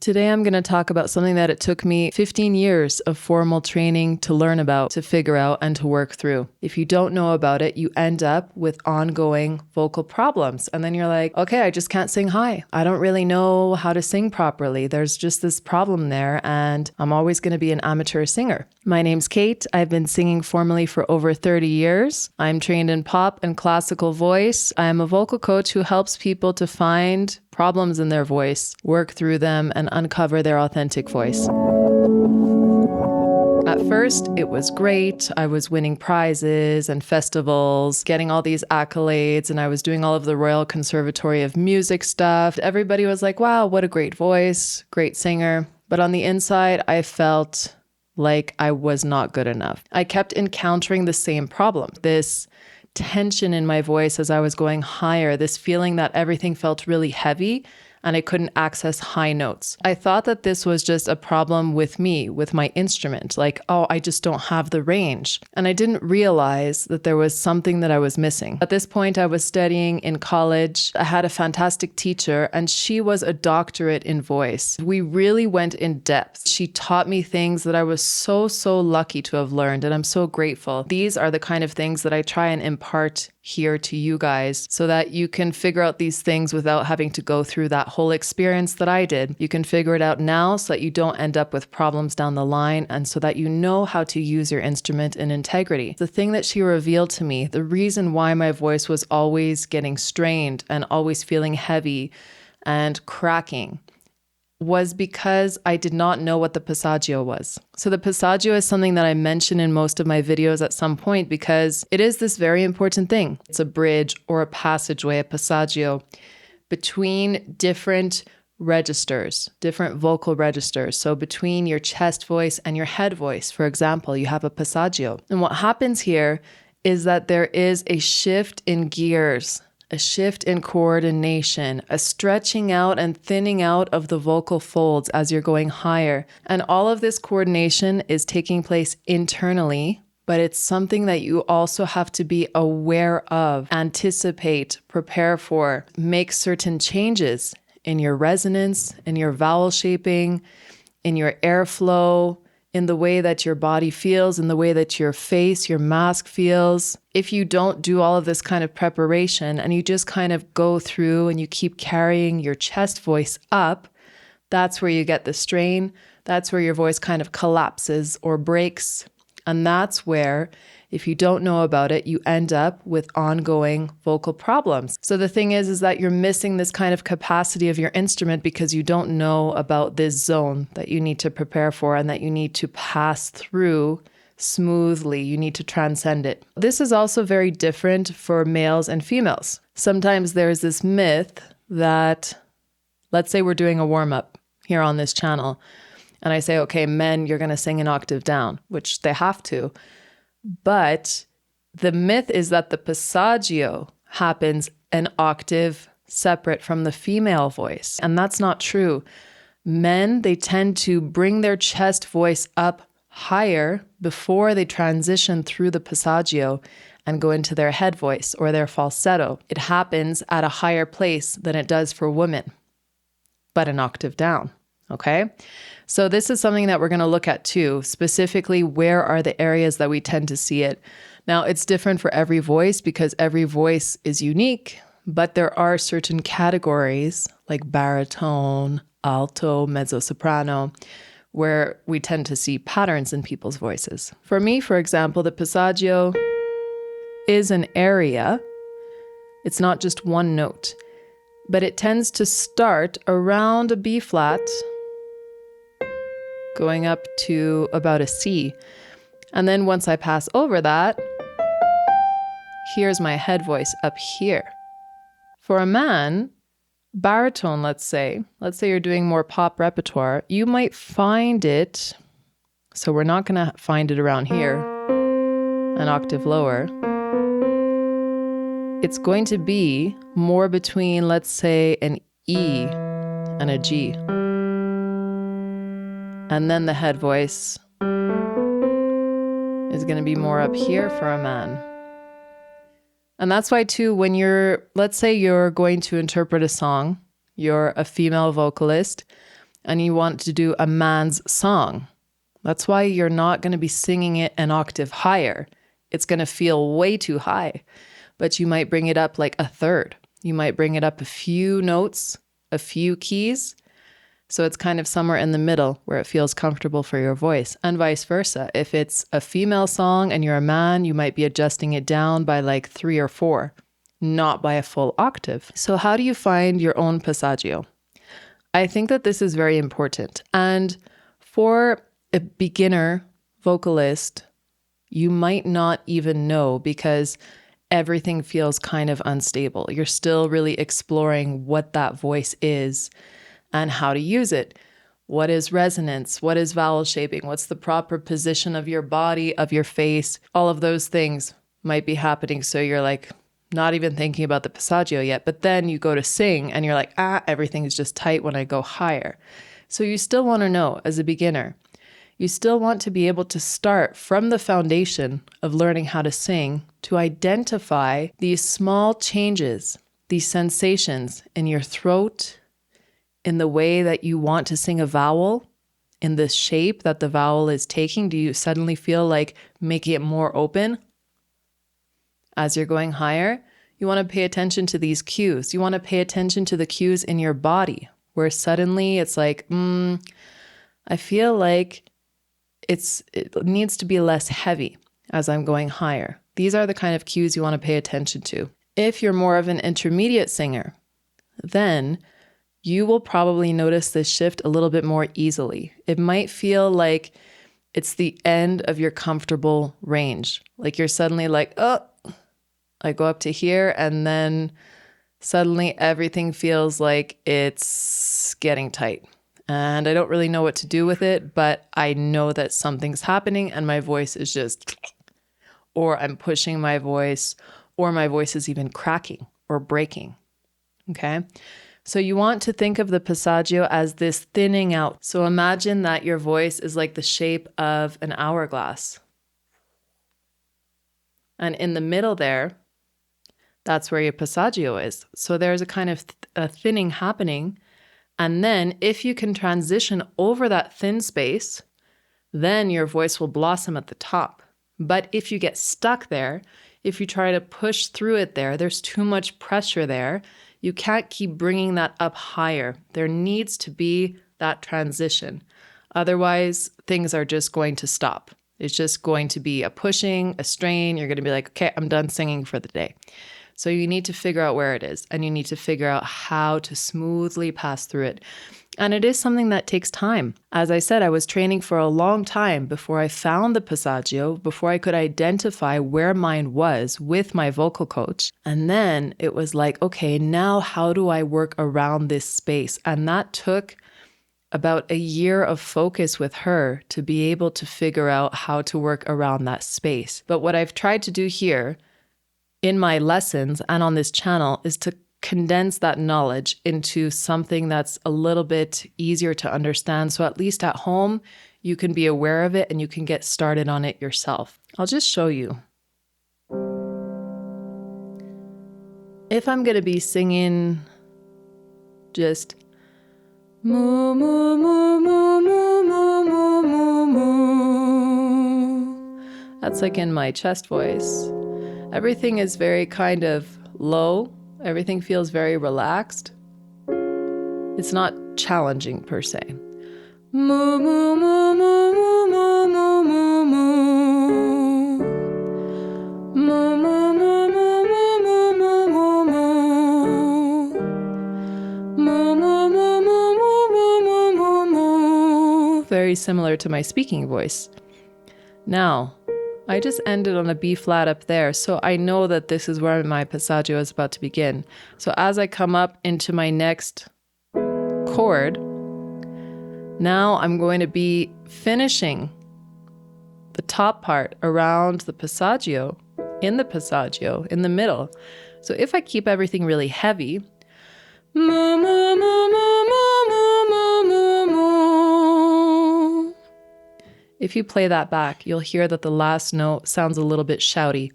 Today I'm going to talk about something that it took me 15 years of formal training to learn about, to figure out, and to work through. If you don't know about it, you end up with ongoing vocal problems. And then you're like, okay, I just can't sing high. I don't really know how to sing properly. There's just this problem there, and I'm always going to be an amateur singer. My name's Kate. I've been singing formally for over 30 years. I'm trained in pop and classical voice. I am a vocal coach who helps people to find problems in their voice, work through them, and uncover their authentic voice. At first, it was great. I was winning prizes and festivals, getting all these accolades, and I was doing all of the Royal Conservatory of Music stuff. Everybody was like, wow, what a great voice, great singer. But on the inside, I felt like I was not good enough. I kept encountering the same problem, this tension in my voice as I was going higher, this feeling that everything felt really heavy and I couldn't access high notes. I thought that this was just a problem with me, with my instrument, like, oh, I just don't have the range. And I didn't realize that there was something that I was missing. At this point, I was studying in college. I had a fantastic teacher, and she was a doctorate in voice. We really went in depth. She taught me things that I was so lucky to have learned, and I'm so grateful. These are the kind of things that I try and impart here to you guys so that you can figure out these things without having to go through that whole experience that I did. You can figure it out now so that you don't end up with problems down the line, and so that you know how to use your instrument in integrity. The thing that she revealed to me, the reason why my voice was always getting strained and always feeling heavy and cracking, was because I did not know what the passaggio was. So the passaggio is something that I mention in most of my videos at some point because it is this very important thing. It's a bridge or a passageway, a passaggio, between different registers, different vocal registers. So between your chest voice and your head voice, for example, you have a passaggio. And what happens here is that there is a shift in gears, a shift in coordination, a stretching out and thinning out of the vocal folds as you're going higher. And all of this coordination is taking place internally, but it's something that you also have to be aware of, anticipate, prepare for, make certain changes in your resonance, in your vowel shaping, in your airflow, in the way that your body feels, in the way that your face, your mask feels. If you don't do all of this kind of preparation and you just kind of go through and you keep carrying your chest voice up, that's where you get the strain. That's where your voice kind of collapses or breaks. And that's where, if you don't know about it, you end up with ongoing vocal problems. So the thing is that you're missing this kind of capacity of your instrument because you don't know about this zone that you need to prepare for and that you need to pass through smoothly. You need to transcend it. This is also very different for males and females. Sometimes there's this myth that, let's say we're doing a warm-up here on this channel, and I say, okay, men, you're going to sing an octave down, which they have to. But the myth is that the passaggio happens an octave separate from the female voice. And that's not true. Men, they tend to bring their chest voice up higher before they transition through the passaggio and go into their head voice or their falsetto. It happens at a higher place than it does for women, but an octave down. Okay, so this is something that we're going to look at too, specifically where are the areas that we tend to see it. Now, it's different for every voice because every voice is unique, but there are certain categories like baritone, alto, mezzo-soprano, where we tend to see patterns in people's voices. For me, for example, the passaggio is an area. It's not just one note, but it tends to start around a B flat, going up to about a C. And then once I pass over that, here's my head voice up here. For a man, baritone, let's say you're doing more pop repertoire, you might find it, so we're not going to find it around here, an octave lower. It's going to be more between, let's say, an E and a G. And then the head voice is going to be more up here for a man. And that's why too, when let's say you're going to interpret a song, you're a female vocalist, and you want to do a man's song. That's why you're not going to be singing it an octave higher. It's going to feel way too high, but you might bring it up like a third. You might bring it up a few notes, a few keys. So it's kind of somewhere in the middle where it feels comfortable for your voice, and vice versa. If it's a female song and you're a man, you might be adjusting it down by like 3 or 4, not by a full octave. So how do you find your own passaggio? I think that this is very important. And for a beginner vocalist, you might not even know because everything feels kind of unstable. You're still really exploring what that voice is and how to use it. What is resonance? What is vowel shaping? What's the proper position of your body, of your face? All of those things might be happening. So you're like not even thinking about the passaggio yet, but then you go to sing and you're like, everything is just tight when I go higher. So you still want to know as a beginner, you still want to be able to start from the foundation of learning how to sing to identify these small changes, these sensations in your throat, in the way that you want to sing a vowel, in the shape that the vowel is taking. Do you suddenly feel like making it more open as you're going higher? You want to pay attention to these cues. You want to pay attention to the cues in your body where suddenly it's like, I feel like it needs to be less heavy as I'm going higher. These are the kind of cues you want to pay attention to. If you're more of an intermediate singer, then you will probably notice this shift a little bit more easily. It might feel like it's the end of your comfortable range. Like you're suddenly like, I go up to here, and then suddenly everything feels like it's getting tight. And I don't really know what to do with it, but I know that something's happening and my voice is just, or I'm pushing my voice, or my voice is even cracking or breaking. Okay? So you want to think of the passaggio as this thinning out. So imagine that your voice is like the shape of an hourglass. And in the middle there, that's where your passaggio is. So there's a kind of a thinning happening. And then if you can transition over that thin space, then your voice will blossom at the top. But if you get stuck there, if you try to push through it there, there's too much pressure there. You can't keep bringing that up higher. There needs to be that transition. Otherwise, things are just going to stop. It's just going to be a pushing, a strain. You're going to be like, okay, I'm done singing for the day. So you need to figure out where it is, and you need to figure out how to smoothly pass through it. And it is something that takes time. As I said, I was training for a long time before I found the passaggio, before I could identify where mine was with my vocal coach. And then it was like, okay, now how do I work around this space? And that took about a year of focus with her to be able to figure out how to work around that space. But what I've tried to do here in my lessons and on this channel is to condense that knowledge into something that's a little bit easier to understand. So at least at home, you can be aware of it and you can get started on it yourself. I'll just show you. If I'm going to be singing just moo, moo, moo, moo, moo, moo, moo, moo, that's like in my chest voice. Everything is very kind of low. Everything feels very relaxed. It's not challenging per se. Moo, moo, moo, moo, moo, moo, moo, moo, moo. Moo, moo, moo, moo, moo, moo, moo, moo, moo. Moo, moo, moo, moo, moo, moo, moo, moo. Very similar to my speaking voice. Now, I just ended on a B flat up there, so I know that this is where my passaggio is about to begin. So as I come up into my next chord, now I'm going to be finishing the top part around the passaggio, in the middle. So if I keep everything really heavy, moo, moo, moo, moo, moo, moo, moo, moo, moo. If you play that back, you'll hear that the last note sounds a little bit shouty.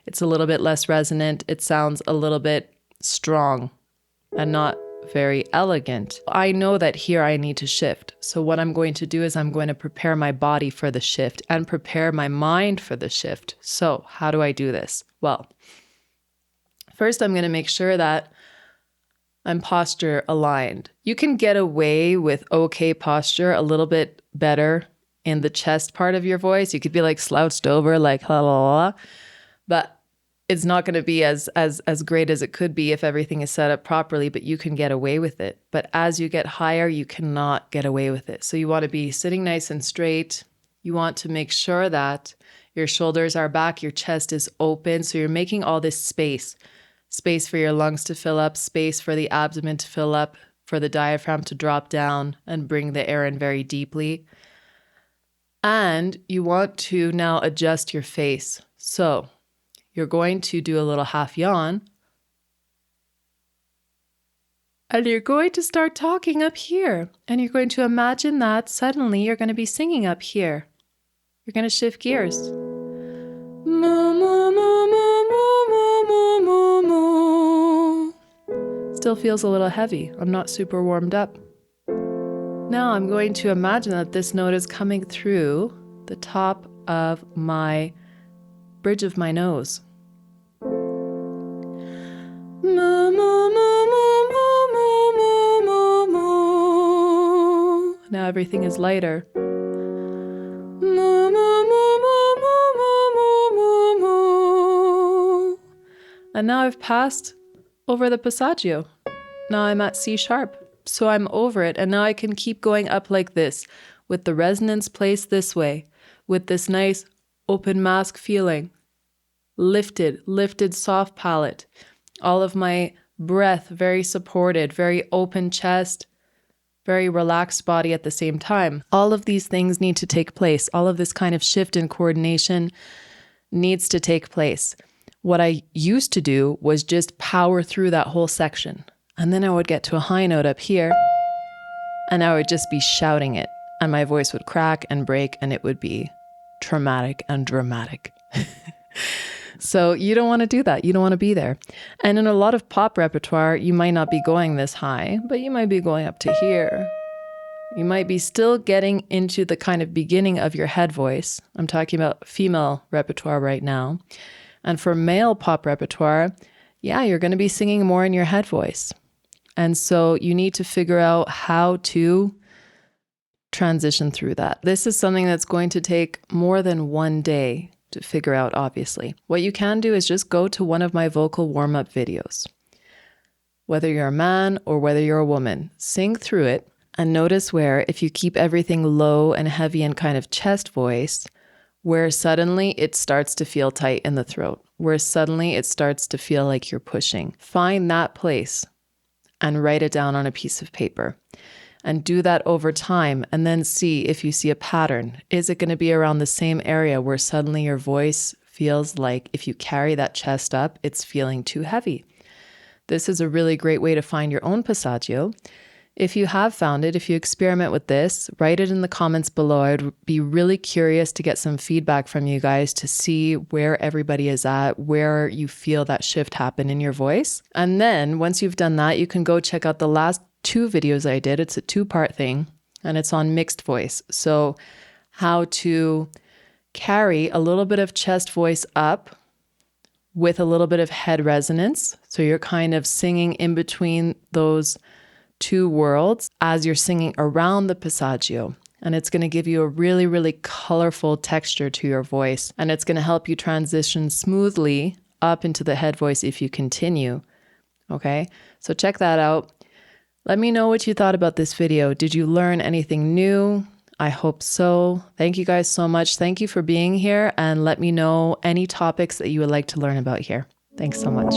It's a little bit less resonant. It sounds a little bit strong and not very elegant. I know that here I need to shift. So what I'm going to do is I'm going to prepare my body for the shift and prepare my mind for the shift. So how do I do this? Well, first I'm going to make sure that I'm posture aligned. You can get away with okay posture a little bit better in the chest part of your voice. You could be like slouched over, like la la la, but it's not going to be as great as it could be if everything is set up properly, but you can get away with it. But as you get higher, you cannot get away with it. So you want to be sitting nice and straight. You want to make sure that your shoulders are back, your chest is open. So you're making all this space for your lungs to fill up, space for the abdomen to fill up, for the diaphragm to drop down and bring the air in very deeply. And you want to now adjust your face. So you're going to do a little half yawn. And you're going to start talking up here. And you're going to imagine that suddenly you're going to be singing up here. You're going to shift gears. Still feels a little heavy. I'm not super warmed up. Now I'm going to imagine that this note is coming through the top of my bridge of my nose. Now everything is lighter. And now I've passed over the passaggio. Now I'm at C sharp. So I'm over it. And now I can keep going up like this with the resonance placed this way, with this nice open mask feeling. Lifted soft palate. All of my breath very supported, very open chest, very relaxed body at the same time. All of these things need to take place. All of this kind of shift in coordination needs to take place. What I used to do was just power through that whole section. And then I would get to a high note up here and I would just be shouting it. And my voice would crack and break and it would be traumatic and dramatic. So you don't want to do that. You don't want to be there. And in a lot of pop repertoire, you might not be going this high, but you might be going up to here. You might be still getting into the kind of beginning of your head voice. I'm talking about female repertoire right now. And for male pop repertoire, yeah, you're going to be singing more in your head voice. And so you need to figure out how to transition through that. This is something that's going to take more than one day to figure out, obviously. What you can do is just go to one of my vocal warm-up videos. Whether you're a man or whether you're a woman, sing through it and notice where, if you keep everything low and heavy and kind of chest voice, where suddenly it starts to feel tight in the throat, where suddenly it starts to feel like you're pushing. Find that place and write it down on a piece of paper. And do that over time and then see if you see a pattern. Is it going to be around the same area where suddenly your voice feels like if you carry that chest up, it's feeling too heavy? This is a really great way to find your own passaggio. If you have found it, if you experiment with this, write it in the comments below. I'd be really curious to get some feedback from you guys to see where everybody is at, where you feel that shift happen in your voice. And then once you've done that, you can go check out the last 2 videos I did. It's a 2-part thing and it's on mixed voice. So how to carry a little bit of chest voice up with a little bit of head resonance. So you're kind of singing in between those 2 worlds as you're singing around the passaggio. And it's going to give you a really, really colorful texture to your voice. And it's going to help you transition smoothly up into the head voice if you continue. Okay, so check that out. Let me know what you thought about this video. Did you learn anything new? I hope so. Thank you guys so much. Thank you for being here, and let me know any topics that you would like to learn about here. Thanks so much.